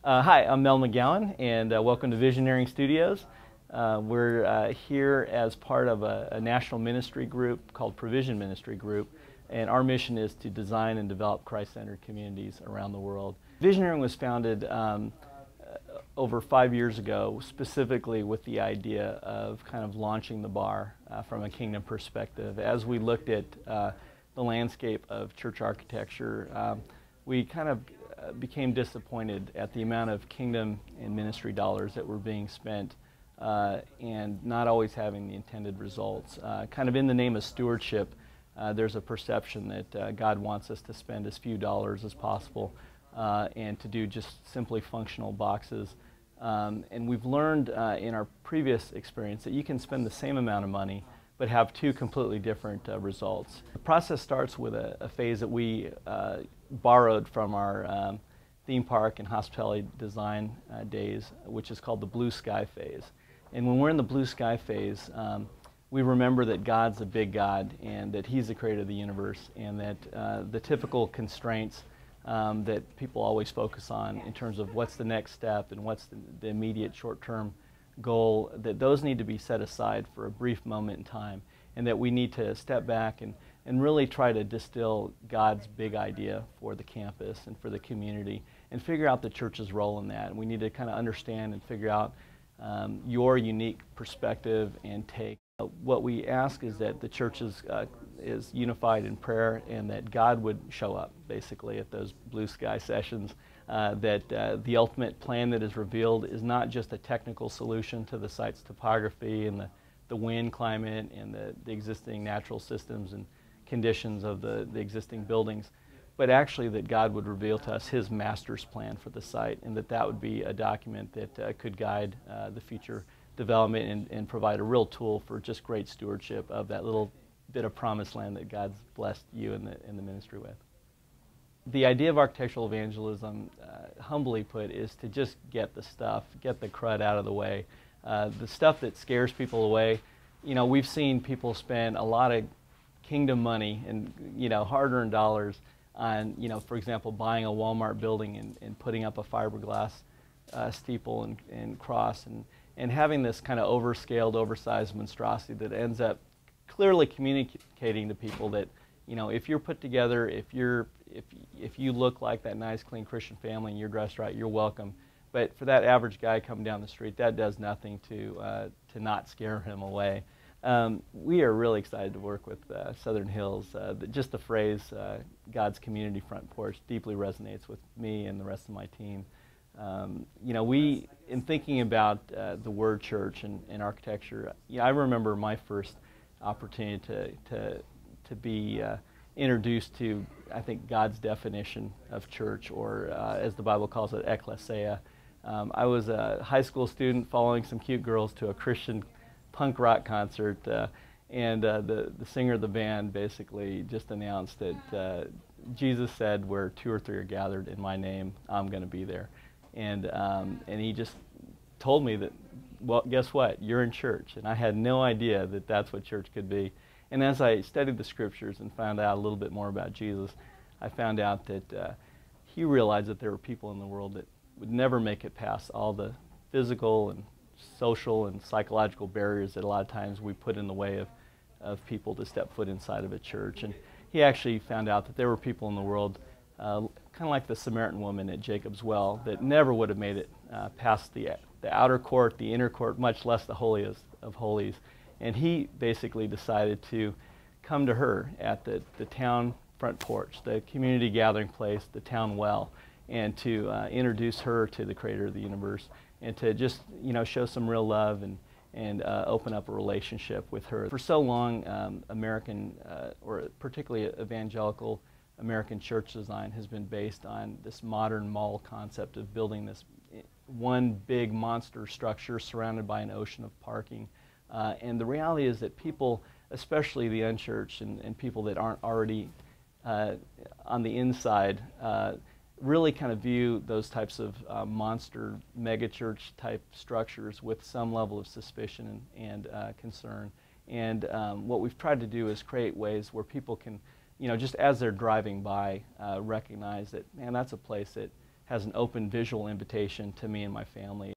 Hi, I'm Mel McGowan, and welcome to Visioneering Studios. We're here as part of a national ministry group called Provision Ministry Group, and our mission is to design and develop Christ-centered communities around the world. Visioneering was founded over 5 years ago, specifically with the idea of kind of launching the bar from a kingdom perspective. As we looked at the landscape of church architecture, we kind of became disappointed at the amount of kingdom and ministry dollars that were being spent and not always having the intended results. Kind of in the name of stewardship, there's a perception that God wants us to spend as few dollars as possible and to do just simply functional boxes. And we've learned in our previous experience that you can spend the same amount of money but have two completely different results. The process starts with a phase that we borrowed from our theme park and hospitality design days, which is called the blue sky phase. And when we're in the blue sky phase, we remember that God's a big God and that He's the creator of the universe, and that the typical constraints that people always focus on in terms of what's the next step and what's the immediate short-term goal, that those need to be set aside for a brief moment in time, and that we need to step back and really try to distill God's big idea for the campus and for the community and figure out the church's role in that. And we need to kind of understand and figure out your unique perspective and take. What we ask is that the church is unified in prayer and that God would show up basically at those blue sky sessions, that the ultimate plan that is revealed is not just a technical solution to the site's topography and the wind climate and the existing natural systems and conditions of the existing buildings, but actually that God would reveal to us His master's plan for the site, and that would be a document that could guide the future development and provide a real tool for just great stewardship of that little bit of promised land that God's blessed you in the ministry with. The idea of architectural evangelism, humbly put, is to just get the stuff, get the crud out of the way. The stuff that scares people away. You know, we've seen people spend a lot of kingdom money and, you know, hard-earned dollars on, you know, for example, buying a Walmart building and putting up a fiberglass steeple and cross and having this kind of overscaled, oversized monstrosity that ends up clearly communicating to people that, you know, if you're put together, if you look like that nice, clean Christian family and you're dressed right, you're welcome. But for that average guy coming down the street, that does nothing to not scare him away. We are really excited to work with Southern Hills. Just the phrase, God's community front porch, deeply resonates with me and the rest of my team. You know, in thinking about the word church and architecture, I remember my first opportunity to be introduced to, I think, God's definition of church, or as the Bible calls it, ecclesia. I was a high school student following some cute girls to a Christian punk rock concert, and the singer of the band basically just announced that Jesus said, where 2 or 3 are gathered in my name, I'm going to be there. And he just told me that, well, guess what? You're in church. And I had no idea that that's what church could be. And as I studied the scriptures and found out a little bit more about Jesus, I found out that he realized that there were people in the world that would never make it past all the physical and social and psychological barriers that a lot of times we put in the way of people to step foot inside of a church. And he actually found out that there were people in the world, kind of like the Samaritan woman at Jacob's well, that never would have made it past the outer court, the inner court, much less the holiest of holies. And he basically decided to come to her at the town front porch, the community gathering place, the town well, and to introduce her to the creator of the universe, and to just, you know, show some real love and open up a relationship with her. For so long, American, or particularly evangelical American church design has been based on this modern mall concept of building this one big monster structure surrounded by an ocean of parking. And the reality is that people, especially the unchurched and people that aren't already on the inside, really kind of view those types of monster megachurch type structures with some level of suspicion and concern. And what we've tried to do is create ways where people can, you know, just as they're driving by, recognize that, man, that's a place that has an open visual invitation to me and my family.